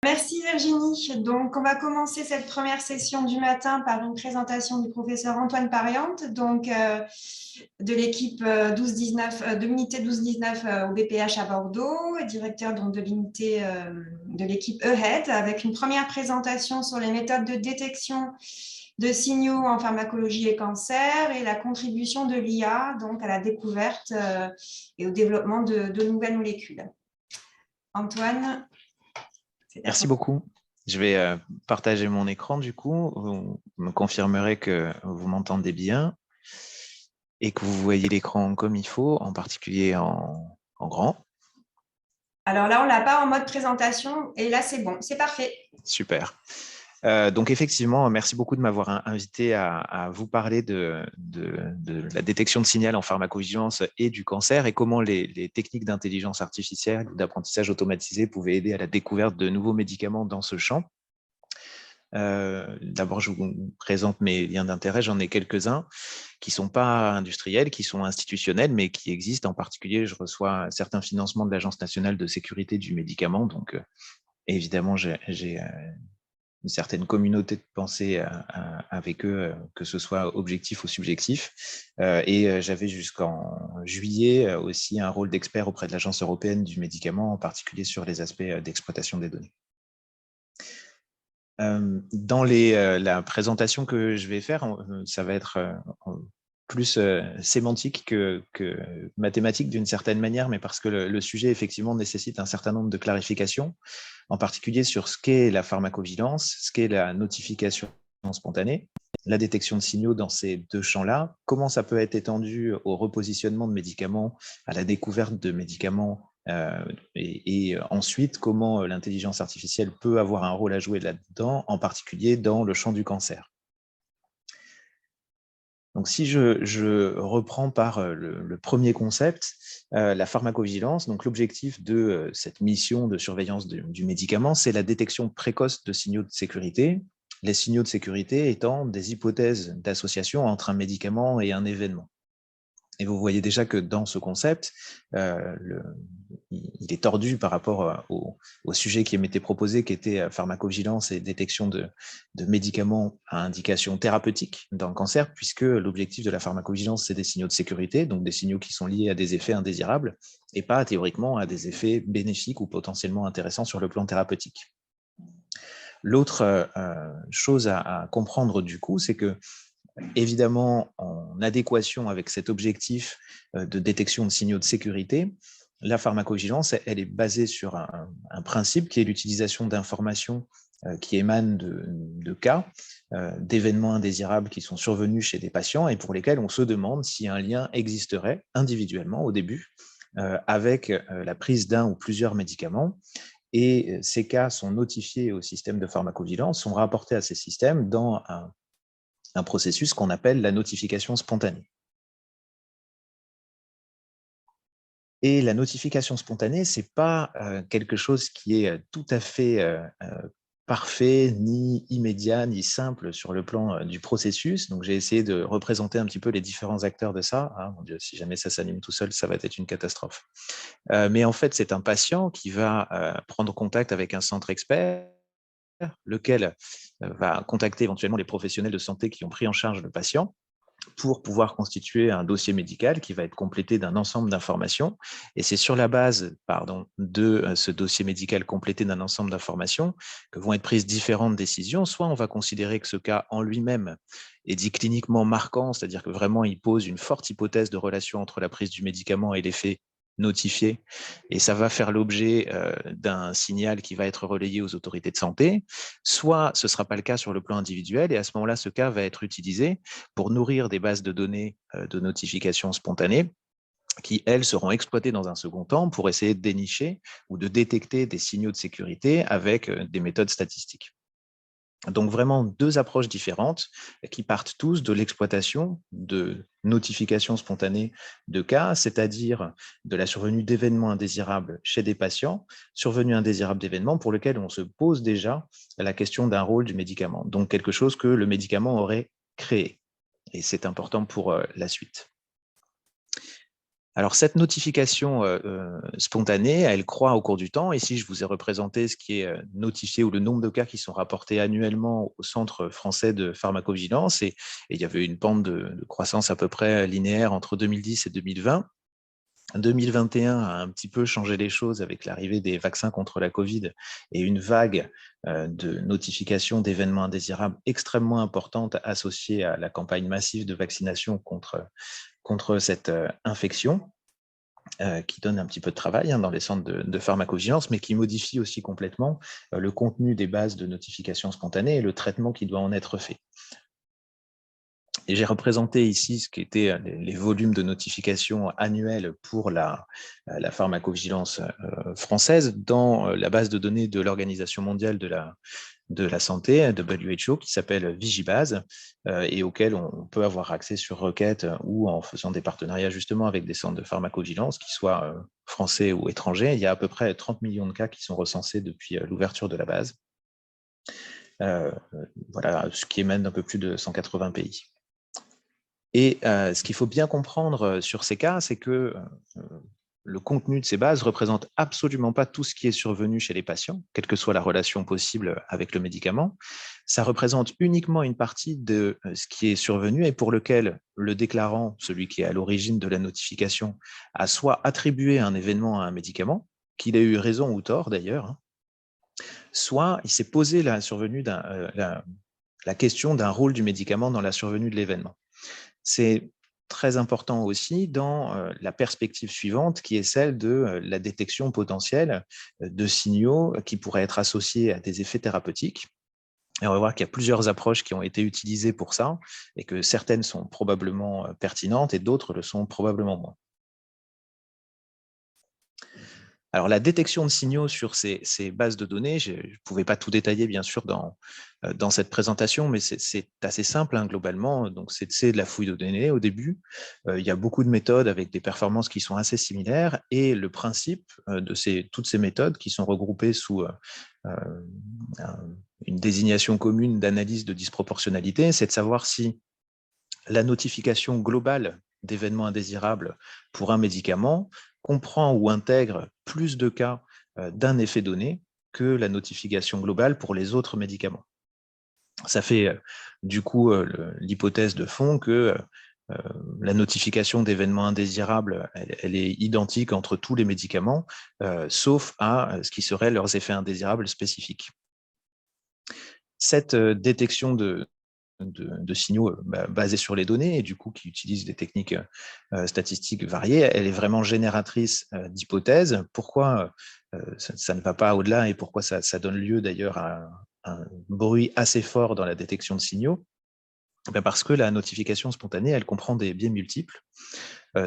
Merci Virginie. Donc, on va commencer cette première session du matin par une présentation du professeur Antoine Pariante, de l'équipe 12-19, de l'unité 12-19 au BPH à Bordeaux, et directeur donc, de l'unité de l'équipe EHEAD, avec une première présentation sur les méthodes de détection de signaux en pharmacologie et cancer et la contribution de l'IA donc à la découverte et au développement de nouvelles molécules. Antoine. Merci beaucoup. Je vais partager mon écran du coup. Vous me confirmerez que vous m'entendez bien et que vous voyez l'écran comme il faut, en particulier en grand. Alors là, on ne l'a pas en mode présentation et là, c'est bon, c'est parfait. Super. Donc effectivement, merci beaucoup de m'avoir invité à vous parler de la détection de signal en pharmacovigilance et du cancer et comment les techniques d'intelligence artificielle ou d'apprentissage automatisé pouvaient aider à la découverte de nouveaux médicaments dans ce champ. D'abord, je vous présente mes liens d'intérêt. J'en ai quelques-uns qui ne sont pas industriels, qui sont institutionnels, mais qui existent. En particulier, je reçois certains financements de l'Agence nationale de sécurité du médicament. Donc, évidemment, j'ai une certaine communauté de pensée avec eux, que ce soit objectif ou subjectif. Et j'avais jusqu'en juillet aussi un rôle d'expert auprès de l'Agence européenne du médicament, en particulier sur les aspects d'exploitation des données. Dans la présentation que je vais faire, ça va être plus sémantique que mathématique d'une certaine manière, mais parce que le sujet effectivement nécessite un certain nombre de clarifications, en particulier sur ce qu'est la pharmacovigilance, ce qu'est la notification spontanée, la détection de signaux dans ces deux champs-là, comment ça peut être étendu au repositionnement de médicaments, à la découverte de médicaments, et ensuite comment l'intelligence artificielle peut avoir un rôle à jouer là-dedans, en particulier dans le champ du cancer. Donc, si je reprends par le premier concept, la pharmacovigilance, donc l'objectif de cette mission de surveillance du médicament, c'est la détection précoce de signaux de sécurité, les signaux de sécurité étant des hypothèses d'association entre un médicament et un événement. Et vous voyez déjà que dans ce concept, il est tordu par rapport au sujet qui m'était proposé, qui était pharmacovigilance et détection de médicaments à indication thérapeutique dans le cancer, puisque l'objectif de la pharmacovigilance, c'est des signaux de sécurité, donc des signaux qui sont liés à des effets indésirables, et pas théoriquement à des effets bénéfiques ou potentiellement intéressants sur le plan thérapeutique. L'autre chose à comprendre du coup, c'est que évidemment, en adéquation avec cet objectif de détection de signaux de sécurité, la pharmacovigilance, elle est basée sur un principe qui est l'utilisation d'informations qui émanent de cas, d'événements indésirables qui sont survenus chez des patients et pour lesquels on se demande si un lien existerait individuellement au début avec la prise d'un ou plusieurs médicaments. Et ces cas sont notifiés au système de pharmacovigilance, sont rapportés à ces systèmes dans un processus qu'on appelle la notification spontanée. Et la notification spontanée, ce n'est pas quelque chose qui est tout à fait parfait, ni immédiat, ni simple sur le plan du processus. Donc, j'ai essayé de représenter un petit peu les différents acteurs de ça. Ah, mon Dieu, si jamais ça s'anime tout seul, ça va être une catastrophe. Mais en fait, c'est un patient qui va prendre contact avec un centre expert, lequel va contacter éventuellement les professionnels de santé qui ont pris en charge le patient pour pouvoir constituer un dossier médical qui va être complété d'un ensemble d'informations. Et c'est sur la base de ce dossier médical complété d'un ensemble d'informations que vont être prises différentes décisions. Soit on va considérer que ce cas en lui-même est dit cliniquement marquant, c'est-à-dire que vraiment il pose une forte hypothèse de relation entre la prise du médicament et l'effet notifié, et ça va faire l'objet d'un signal qui va être relayé aux autorités de santé, soit ce ne sera pas le cas sur le plan individuel, et à ce moment-là, ce cas va être utilisé pour nourrir des bases de données de notification spontanée qui, elles, seront exploitées dans un second temps pour essayer de dénicher ou de détecter des signaux de sécurité avec des méthodes statistiques. Donc vraiment deux approches différentes qui partent tous de l'exploitation de notifications spontanées de cas, c'est-à-dire de la survenue d'événements indésirables chez des patients, survenue indésirable d'événements pour lesquels on se pose déjà la question d'un rôle du médicament, donc quelque chose que le médicament aurait créé. Et c'est important pour la suite. Alors, cette notification spontanée, elle croît au cours du temps. Ici, je vous ai représenté ce qui est notifié ou le nombre de cas qui sont rapportés annuellement au Centre français de pharmacovigilance. Et il y avait une pente de croissance à peu près linéaire entre 2010 et 2020. 2021 a un petit peu changé les choses avec l'arrivée des vaccins contre la Covid et une vague de notifications d'événements indésirables extrêmement importantes associées à la campagne massive de vaccination contre cette infection. Qui donne un petit peu de travail dans les centres de pharmacovigilance, mais qui modifie aussi complètement le contenu des bases de notification spontanée et le traitement qui doit en être fait. Et j'ai représenté ici ce qui étaient les volumes de notification annuels pour la pharmacovigilance française dans la base de données de l'Organisation mondiale de la santé, WHO, qui s'appelle Vigibase, et auquel on peut avoir accès sur requête ou en faisant des partenariats justement avec des centres de pharmacovigilance, qui soient français ou étrangers. Il y a à peu près 30 millions de cas qui sont recensés depuis l'ouverture de la base. Voilà, ce qui émane d'un peu plus de 180 pays. Et ce qu'il faut bien comprendre sur ces cas, c'est que le contenu de ces bases ne représente absolument pas tout ce qui est survenu chez les patients, quelle que soit la relation possible avec le médicament. Ça représente uniquement une partie de ce qui est survenu et pour lequel le déclarant, celui qui est à l'origine de la notification, a soit attribué un événement à un médicament, qu'il ait eu raison ou tort d'ailleurs, soit il s'est posé la question d'un rôle du médicament dans la survenue de l'événement. C'est très important aussi dans la perspective suivante, qui est celle de la détection potentielle de signaux qui pourraient être associés à des effets thérapeutiques. Et on va voir qu'il y a plusieurs approches qui ont été utilisées pour ça, et que certaines sont probablement pertinentes et d'autres le sont probablement moins. Alors, la détection de signaux sur ces bases de données, je ne pouvais pas tout détailler, bien sûr, dans cette présentation, mais c'est assez simple, globalement. Donc, c'est de la fouille de données au début. Il y a beaucoup de méthodes avec des performances qui sont assez similaires. Et le principe de toutes ces méthodes qui sont regroupées sous une désignation commune d'analyse de disproportionnalité, c'est de savoir si la notification globale d'événements indésirables pour un médicament comprend ou intègre plus de cas d'un effet donné que la notification globale pour les autres médicaments. Ça fait du coup l'hypothèse de fond que la notification d'événements indésirables, elle est identique entre tous les médicaments, sauf à ce qui seraient leurs effets indésirables spécifiques. Cette détection de signaux basés sur les données et du coup qui utilisent des techniques statistiques variées, elle est vraiment génératrice d'hypothèses. Pourquoi ça ne va pas au-delà et pourquoi ça donne lieu d'ailleurs à un bruit assez fort dans la détection de signaux? Parce que la notification spontanée, elle comprend des biais multiples.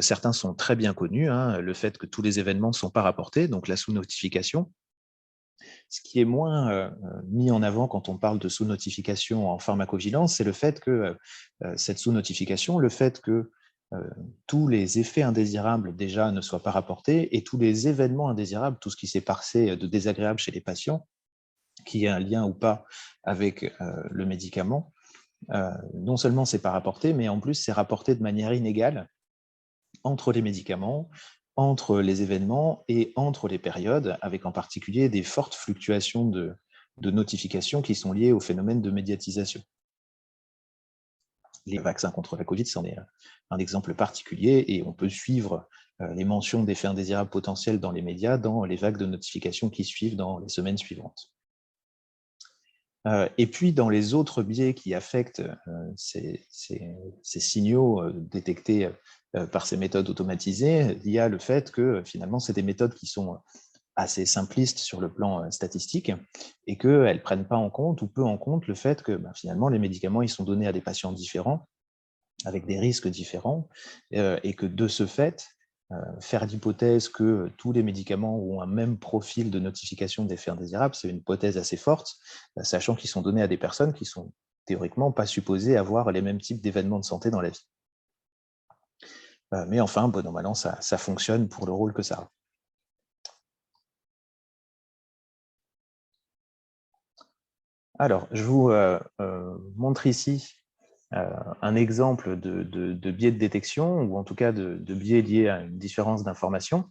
Certains sont très bien connus, le fait que tous les événements ne sont pas rapportés, donc la sous-notification. Ce qui est moins mis en avant quand on parle de sous-notification en pharmacovigilance, c'est le fait que cette sous-notification, le fait que tous les effets indésirables déjà ne soient pas rapportés et tous les événements indésirables, tout ce qui s'est passé de désagréable chez les patients, qui ait un lien ou pas avec le médicament, non seulement c'est pas rapporté, mais en plus c'est rapporté de manière inégale entre les médicaments, entre les événements et entre les périodes, avec en particulier des fortes fluctuations de notifications qui sont liées au phénomène de médiatisation. Les vaccins contre la Covid, c'en est un exemple particulier et on peut suivre les mentions d'effets indésirables potentiels dans les médias dans les vagues de notifications qui suivent dans les semaines suivantes. Et puis, dans les autres biais qui affectent ces signaux détectés par ces méthodes automatisées, il y a le fait que finalement, c'est des méthodes qui sont assez simplistes sur le plan statistique et qu'elles ne prennent pas en compte ou peu en compte le fait que finalement, les médicaments ils sont donnés à des patients différents, avec des risques différents, et que de ce fait, faire l'hypothèse que tous les médicaments ont un même profil de notification d'effets indésirables, c'est une hypothèse assez forte, sachant qu'ils sont donnés à des personnes qui sont théoriquement pas supposées avoir les mêmes types d'événements de santé dans la vie. Mais enfin, bon an mal an, ça fonctionne pour le rôle que ça a. Alors, je vous montre ici un exemple de biais de détection, ou en tout cas de biais liés à une différence d'information.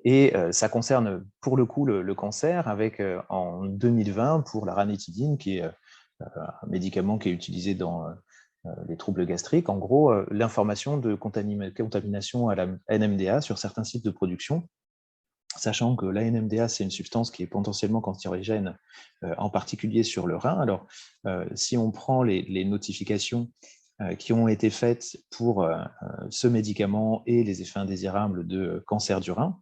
Et ça concerne pour le coup le cancer, avec en 2020 pour la ranitidine, qui est un médicament qui est utilisé dans les troubles gastriques. En gros, l'information de contamination à la NMDA sur certains sites de production, sachant que la NMDA, c'est une substance qui est potentiellement cancérigène, en particulier sur le rein. Alors, si on prend les notifications qui ont été faites pour ce médicament et les effets indésirables de cancer du rein,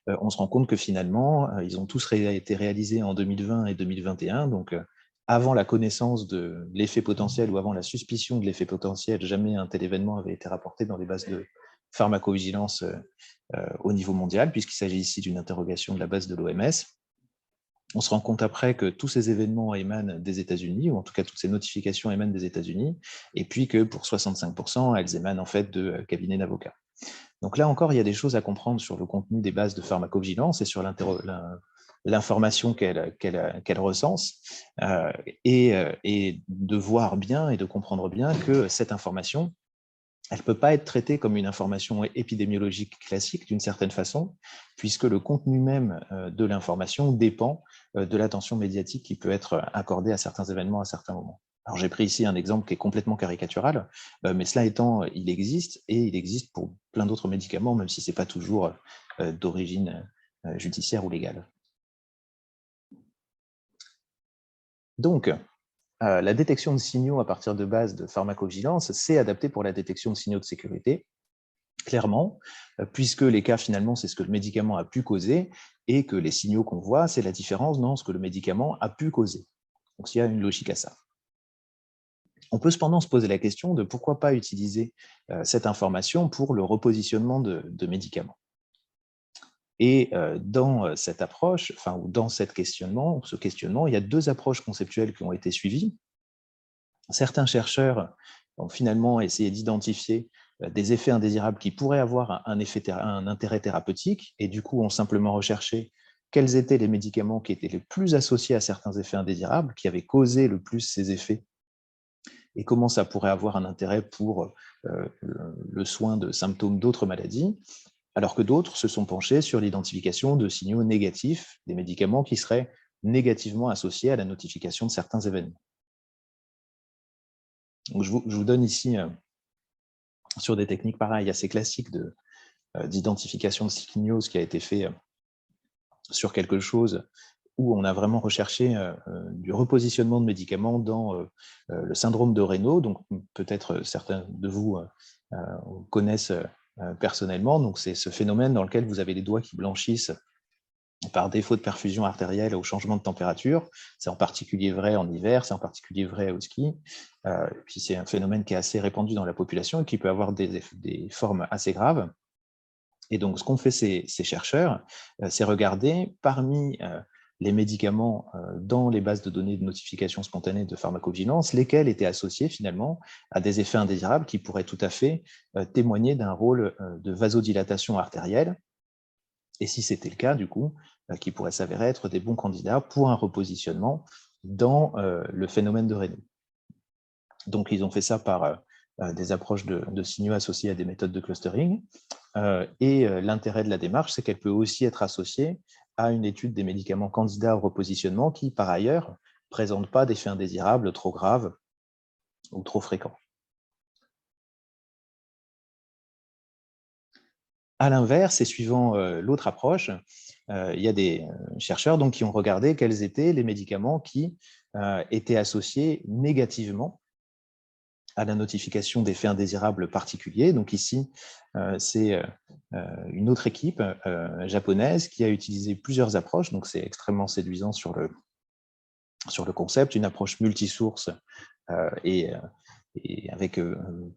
on se rend compte que finalement, ils ont tous été réalisés en 2020 et 2021, donc avant la connaissance de l'effet potentiel ou avant la suspicion de l'effet potentiel, jamais un tel événement avait été rapporté dans les bases de pharmacovigilance au niveau mondial, puisqu'il s'agit ici d'une interrogation de la base de l'OMS. On se rend compte après que tous ces événements émanent des États-Unis, ou en tout cas toutes ces notifications émanent des États-Unis, et puis que pour 65%, elles émanent en fait de cabinets d'avocats. Donc là encore, il y a des choses à comprendre sur le contenu des bases de pharmacovigilance et sur l'information qu'elle recense, et de voir bien et de comprendre bien que cette information, elle ne peut pas être traitée comme une information épidémiologique classique d'une certaine façon, puisque le contenu même de l'information dépend de l'attention médiatique qui peut être accordée à certains événements à certains moments. Alors j'ai pris ici un exemple qui est complètement caricatural, mais cela étant, il existe, et il existe pour plein d'autres médicaments, même si ce n'est pas toujours d'origine judiciaire ou légale. Donc, la détection de signaux à partir de bases de pharmacovigilance, c'est adapté pour la détection de signaux de sécurité, clairement, puisque les cas, finalement, c'est ce que le médicament a pu causer, et que les signaux qu'on voit, c'est la différence dans ce que le médicament a pu causer. Donc, il y a une logique à ça. On peut cependant se poser la question de pourquoi pas utiliser cette information pour le repositionnement de médicaments. Et dans cette approche, ou dans ce questionnement, il y a deux approches conceptuelles qui ont été suivies. Certains chercheurs ont finalement essayé d'identifier des effets indésirables qui pourraient avoir un intérêt thérapeutique, et du coup ont simplement recherché quels étaient les médicaments qui étaient les plus associés à certains effets indésirables, qui avaient causé le plus ces effets, et comment ça pourrait avoir un intérêt pour le soin de symptômes d'autres maladies, alors que d'autres se sont penchés sur l'identification de signaux négatifs, des médicaments qui seraient négativement associés à la notification de certains événements. Donc, je vous donne ici, sur des techniques pareilles, assez classiques d'identification de signaux, ce qui a été fait sur quelque chose où on a vraiment recherché du repositionnement de médicaments dans le syndrome de Raynaud. Donc, peut-être certains de vous connaissent personnellement. Donc, c'est ce phénomène dans lequel vous avez les doigts qui blanchissent par défaut de perfusion artérielle au changement de température. C'est en particulier vrai en hiver, c'est en particulier vrai au ski. Puis c'est un phénomène qui est assez répandu dans la population et qui peut avoir des formes assez graves. Et donc, ce qu'ont fait ces chercheurs, c'est regarder parmi les médicaments dans les bases de données de notification spontanée de pharmacovigilance, lesquels étaient associés finalement à des effets indésirables qui pourraient tout à fait témoigner d'un rôle de vasodilatation artérielle. Et si c'était le cas, du coup, qui pourraient s'avérer être des bons candidats pour un repositionnement dans le phénomène de Raynaud. Donc, ils ont fait ça par des approches de signaux associés à des méthodes de clustering. Et l'intérêt de la démarche, c'est qu'elle peut aussi être associée à une étude des médicaments candidats au repositionnement qui, par ailleurs, ne présentent pas d'effets indésirables trop graves ou trop fréquents. À l'inverse, et suivant l'autre approche, il y a des chercheurs donc, qui ont regardé quels étaient les médicaments qui étaient associés négativement à la notification d'effets indésirables particuliers. Donc ici, c'est une autre équipe japonaise qui a utilisé plusieurs approches. Donc c'est extrêmement séduisant sur le concept, une approche multisource et avec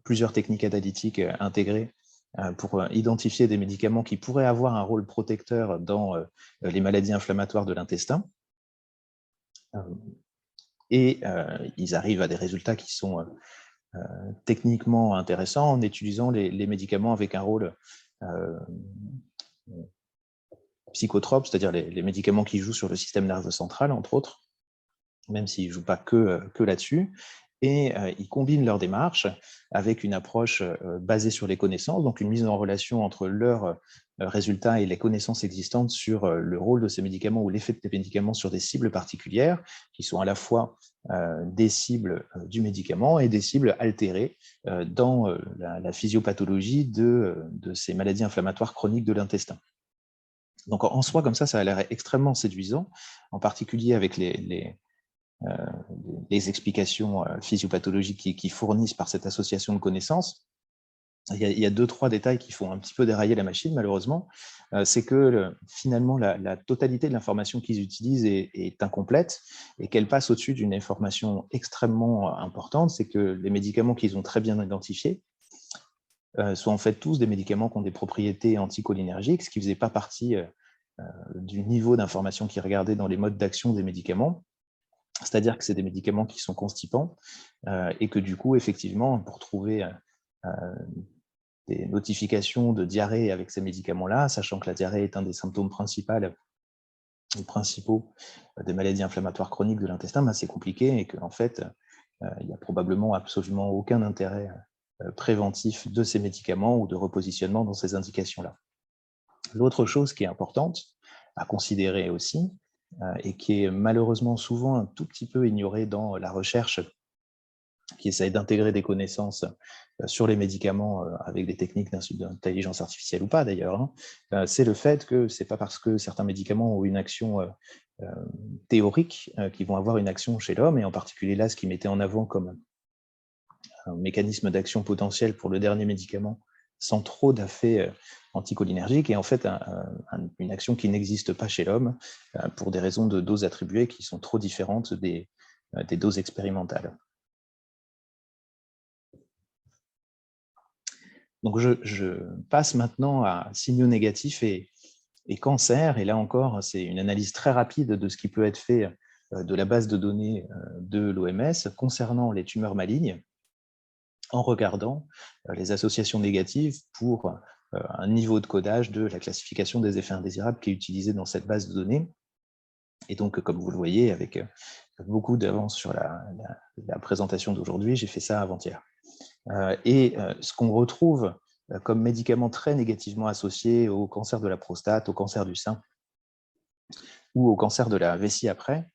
plusieurs techniques analytiques intégrées pour identifier des médicaments qui pourraient avoir un rôle protecteur dans les maladies inflammatoires de l'intestin. Et ils arrivent à des résultats qui sont techniquement intéressant en utilisant les médicaments avec un rôle psychotrope, c'est-à-dire les médicaments qui jouent sur le système nerveux central, entre autres, même s'ils ne jouent pas que là-dessus. et ils combinent leur démarche avec une approche basée sur les connaissances, donc une mise en relation entre leurs résultats et les connaissances existantes sur le rôle de ces médicaments ou l'effet des médicaments sur des cibles particulières, qui sont à la fois des cibles du médicament et des cibles altérées dans la physiopathologie de ces maladies inflammatoires chroniques de l'intestin. Donc en soi, comme ça a l'air extrêmement séduisant, en particulier avec les explications physiopathologiques qui fournissent par cette association de connaissances. Il y a 2-3 détails qui font un petit peu dérailler la machine, malheureusement. C'est que finalement, la totalité de l'information qu'ils utilisent est incomplète et qu'elle passe au-dessus d'une information extrêmement importante, c'est que les médicaments qu'ils ont très bien identifiés sont en fait tous des médicaments qui ont des propriétés anticholinergiques, ce qui ne faisait pas partie du niveau d'information qu'ils regardaient dans les modes d'action des médicaments. C'est-à-dire que c'est des médicaments qui sont constipants et que du coup, effectivement, pour trouver des notifications de diarrhée avec ces médicaments-là, sachant que la diarrhée est un des symptômes principaux des maladies inflammatoires chroniques de l'intestin, ben c'est compliqué et qu'en fait, il n'y a probablement absolument aucun intérêt préventif de ces médicaments ou de repositionnement dans ces indications-là. L'autre chose qui est importante à considérer aussi, et qui est malheureusement souvent un tout petit peu ignorée dans la recherche qui essaye d'intégrer des connaissances sur les médicaments avec des techniques d'intelligence artificielle ou pas d'ailleurs, c'est le fait que ce n'est pas parce que certains médicaments ont une action théorique qu'ils vont avoir une action chez l'homme, et en particulier là, ce qui mettait en avant comme un mécanisme d'action potentiel pour le dernier médicament, sans trop d'effets anticholinergiques, et en fait une action qui n'existe pas chez l'homme pour des raisons de doses attribuées qui sont trop différentes des doses expérimentales. Donc je passe maintenant à signaux négatifs et cancer, et là encore, c'est une analyse très rapide de ce qui peut être fait de la base de données de l'OMS concernant les tumeurs malignes, en regardant les associations négatives pour un niveau de codage de la classification des effets indésirables qui est utilisé dans cette base de données. Et donc, comme vous le voyez, avec beaucoup d'avance sur la présentation d'aujourd'hui, j'ai fait ça avant-hier. Et ce qu'on retrouve comme médicaments très négativement associés au cancer de la prostate, au cancer du sein ou au cancer de la vessie après,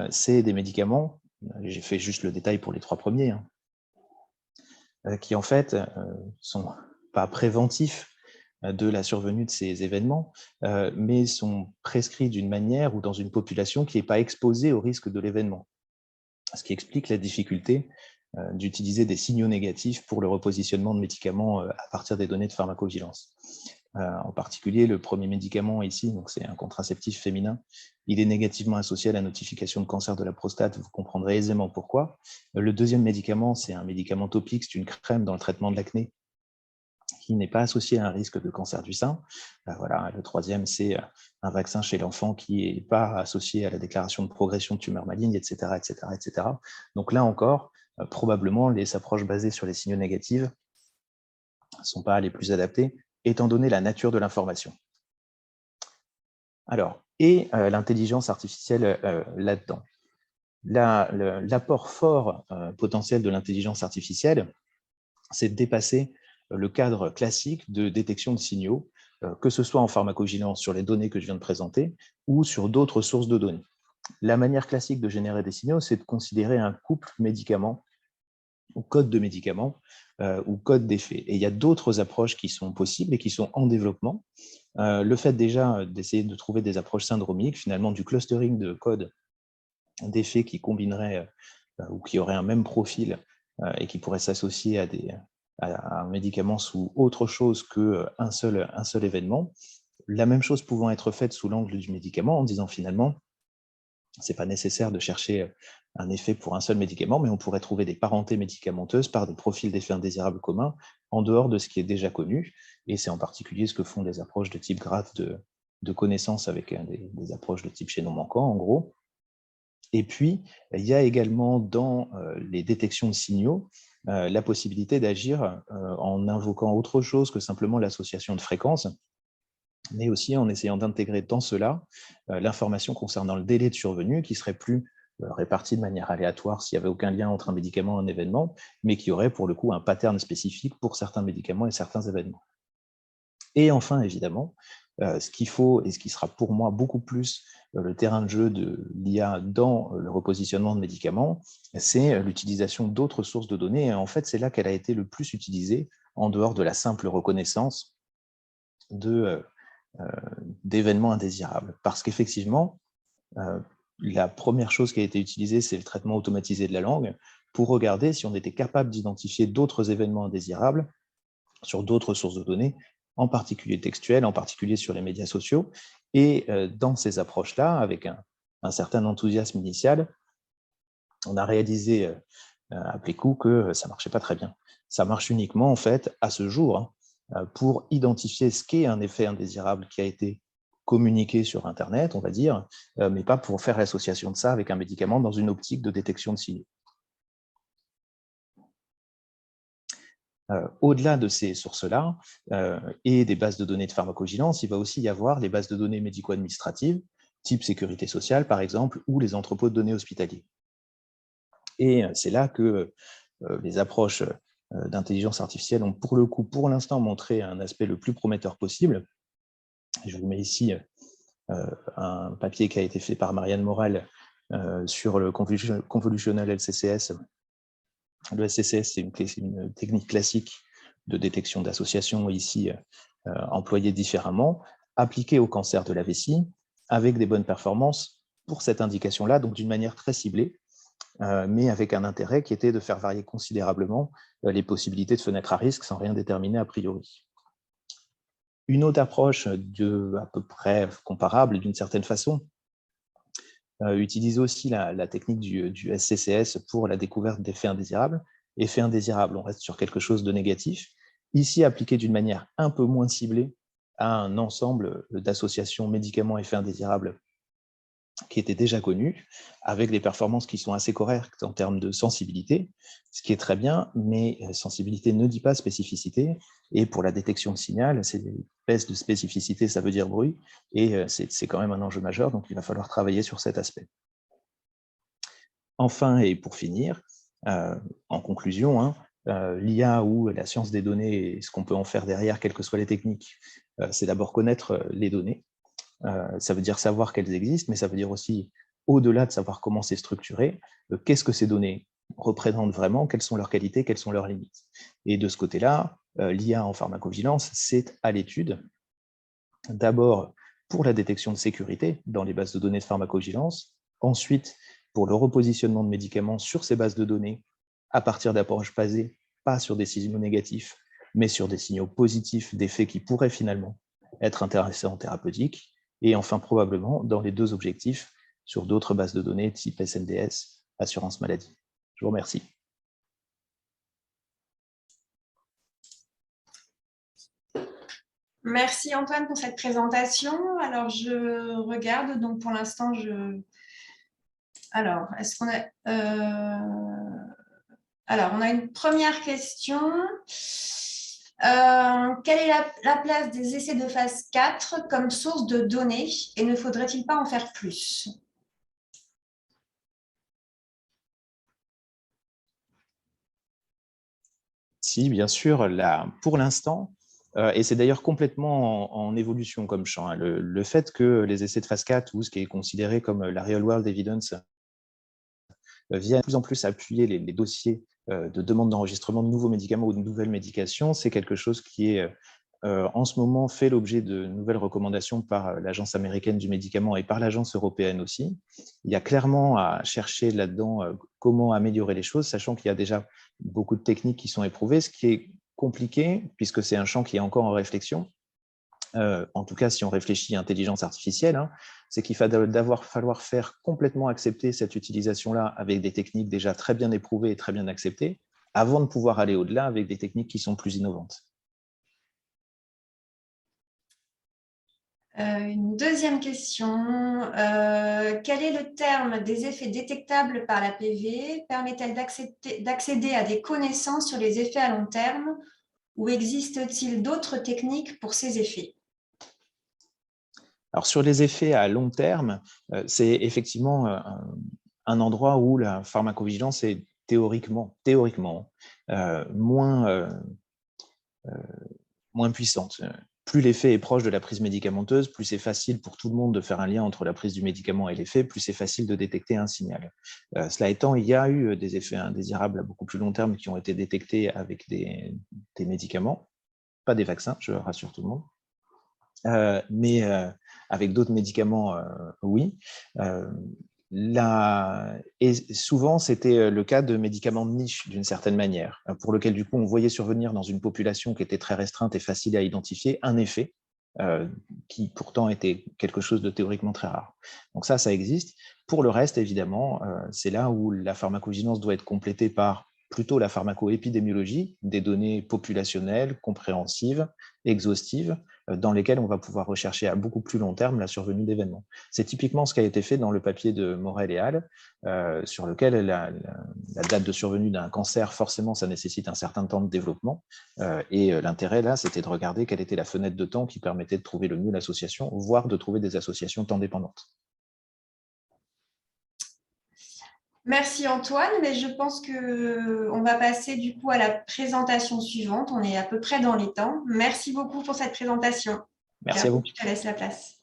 c'est des médicaments, j'ai fait juste le détail pour les 3 premiers, qui en fait sont pas préventifs de la survenue de ces événements, mais sont prescrits d'une manière ou dans une population qui n'est pas exposée au risque de l'événement. Ce qui explique la difficulté d'utiliser des signaux négatifs pour le repositionnement de médicaments à partir des données de pharmacovigilance. En particulier, le premier médicament ici, donc c'est un contraceptif féminin, il est négativement associé à la notification de cancer de la prostate, vous comprendrez aisément pourquoi. Le deuxième médicament, c'est un médicament topique, c'est une crème dans le traitement de l'acné, qui n'est pas associé à un risque de cancer du sein. Voilà. Le troisième, c'est un vaccin chez l'enfant qui n'est pas associé à la déclaration de progression de tumeurs malignes, etc., etc., etc. Donc là encore, probablement, les approches basées sur les signaux négatifs ne sont pas les plus adaptées, étant donné la nature de l'information. Alors, et l'intelligence artificielle là-dedans. L'apport fort potentiel de l'intelligence artificielle, c'est de dépasser le cadre classique de détection de signaux, que ce soit en pharmacovigilance sur les données que je viens de présenter ou sur d'autres sources de données. La manière classique de générer des signaux, c'est de considérer un couple médicament ou code de médicament ou code d'effet. Et il y a d'autres approches qui sont possibles et qui sont en développement. Le fait déjà d'essayer de trouver des approches syndromiques, finalement du clustering de codes d'effets qui combineraient ou qui auraient un même profil et qui pourraient s'associer à un médicament sous autre chose qu'un seul événement. La même chose pouvant être faite sous l'angle du médicament, en disant finalement, ce n'est pas nécessaire de chercher un effet pour un seul médicament, mais on pourrait trouver des parentés médicamenteuses par des profils d'effets indésirables communs en dehors de ce qui est déjà connu. Et c'est en particulier ce que font des approches de type graphe de connaissances avec des approches de type chaînon manquant, en gros. Et puis, il y a également dans les détections de signaux la possibilité d'agir en invoquant autre chose que simplement l'association de fréquences, mais aussi en essayant d'intégrer dans cela l'information concernant le délai de survenue qui serait plus répartis de manière aléatoire s'il n'y avait aucun lien entre un médicament et un événement, mais qui aurait pour le coup un pattern spécifique pour certains médicaments et certains événements. Et enfin, évidemment, ce qu'il faut et ce qui sera pour moi beaucoup plus le terrain de jeu de l'IA dans le repositionnement de médicaments, c'est l'utilisation d'autres sources de données. Et en fait, c'est là qu'elle a été le plus utilisée en dehors de la simple reconnaissance d'événements indésirables. Parce qu'effectivement, la première chose qui a été utilisée, c'est le traitement automatisé de la langue pour regarder si on était capable d'identifier d'autres événements indésirables sur d'autres sources de données, en particulier textuelles, en particulier sur les médias sociaux. Et dans ces approches-là, avec un certain enthousiasme initial, on a réalisé après coup que ça ne marchait pas très bien. Ça marche uniquement, en fait, à ce jour, pour identifier ce qu'est un effet indésirable qui a été communiqué sur Internet, on va dire, mais pas pour faire l'association de ça avec un médicament dans une optique de détection de signaux. Au-delà de ces sources-là et des bases de données de pharmacovigilance, il va aussi y avoir les bases de données médico-administratives, type sécurité sociale par exemple, ou les entrepôts de données hospitaliers. Et c'est là que les approches d'intelligence artificielle ont pour le coup, pour l'instant, montré un aspect le plus prometteur possible. Je vous mets ici un papier qui a été fait par Marianne Morel sur le convolutional LCCS. Le SCCS, c'est une technique classique de détection d'associations, ici employée différemment, appliquée au cancer de la vessie, avec des bonnes performances pour cette indication-là, donc d'une manière très ciblée, mais avec un intérêt qui était de faire varier considérablement les possibilités de fenêtres à risque sans rien déterminer a priori. Une autre approche à peu près comparable d'une certaine façon, utilise aussi la technique du SCCS pour la découverte d'effets indésirables. Effets indésirables, on reste sur quelque chose de négatif. Ici, appliqué d'une manière un peu moins ciblée à un ensemble d'associations médicaments-effets indésirables qui étaient déjà connus, avec des performances qui sont assez correctes en termes de sensibilité, ce qui est très bien, mais sensibilité ne dit pas spécificité, et pour la détection de signal, c'est des baisses de spécificité, ça veut dire bruit, et c'est quand même un enjeu majeur, donc il va falloir travailler sur cet aspect. Enfin, et pour finir, en conclusion, l'IA ou la science des données et ce qu'on peut en faire derrière, quelles que soient les techniques, c'est d'abord connaître les données. Ça veut dire savoir qu'elles existent, mais ça veut dire aussi, au-delà de savoir comment c'est structuré, qu'est-ce que ces données représentent vraiment, quelles sont leurs qualités, quelles sont leurs limites. Et de ce côté-là, l'IA en pharmacovigilance, c'est à l'étude, d'abord pour la détection de sécurité dans les bases de données de pharmacovigilance, ensuite pour le repositionnement de médicaments sur ces bases de données à partir d'approches basées pas sur des signaux négatifs, mais sur des signaux positifs d'effets qui pourraient finalement être intéressants en thérapeutique, et enfin probablement dans les deux objectifs sur d'autres bases de données type SNDS, assurance maladie. Je vous remercie. Merci Antoine pour cette présentation. Alors je regarde, donc pour l'instant Alors, est-ce qu'on a... Alors, on a une première question. Quelle est la place des essais de phase 4 comme source de données et ne faudrait-il pas en faire plus? Si, bien sûr, pour l'instant, et c'est d'ailleurs complètement en évolution comme champ, hein, le fait que les essais de phase 4 ou ce qui est considéré comme la real world evidence viennent de plus en plus appuyer les dossiers de demande d'enregistrement de nouveaux médicaments ou de nouvelles médications, c'est quelque chose qui est en ce moment fait l'objet de nouvelles recommandations par l'Agence américaine du médicament et par l'Agence européenne aussi. Il y a clairement à chercher là-dedans comment améliorer les choses, sachant qu'il y a déjà beaucoup de techniques qui sont éprouvées, ce qui est compliqué puisque c'est un champ qui est encore en réflexion. En tout cas, si on réfléchit à intelligence artificielle, hein, c'est qu'il va falloir faire complètement accepter cette utilisation-là avec des techniques déjà très bien éprouvées et très bien acceptées, avant de pouvoir aller au-delà avec des techniques qui sont plus innovantes. Une deuxième question. Quel est le terme des effets détectables par la PV? Permet-elle d'accéder à des connaissances sur les effets à long terme ou existe-t-il d'autres techniques pour ces effets? Alors, sur les effets à long terme, c'est effectivement un endroit où la pharmacovigilance est théoriquement moins puissante. Plus l'effet est proche de la prise médicamenteuse, plus c'est facile pour tout le monde de faire un lien entre la prise du médicament et l'effet, plus c'est facile de détecter un signal. Cela étant, il y a eu des effets indésirables à beaucoup plus long terme qui ont été détectés avec des médicaments, pas des vaccins, je rassure tout le monde, mais avec d'autres médicaments, oui. Et souvent, c'était le cas de médicaments de niche, d'une certaine manière, pour lequel, du coup, on voyait survenir dans une population qui était très restreinte et facile à identifier un effet qui, pourtant, était quelque chose de théoriquement très rare. Donc ça existe. Pour le reste, évidemment, c'est là où la pharmacovigilance doit être complétée par plutôt la pharmacoépidémiologie, des données populationnelles, compréhensives, exhaustives, dans lesquelles on va pouvoir rechercher à beaucoup plus long terme la survenue d'événements. C'est typiquement ce qui a été fait dans le papier de Morel et al., sur lequel la date de survenue d'un cancer, forcément, ça nécessite un certain temps de développement. Et l'intérêt, là, c'était de regarder quelle était la fenêtre de temps qui permettait de trouver le mieux l'association, voire de trouver des associations temps dépendantes. Merci Antoine, mais je pense qu'on va passer du coup à la présentation suivante. On est à peu près dans les temps. Merci beaucoup pour cette présentation. Merci à vous. Je te laisse la place.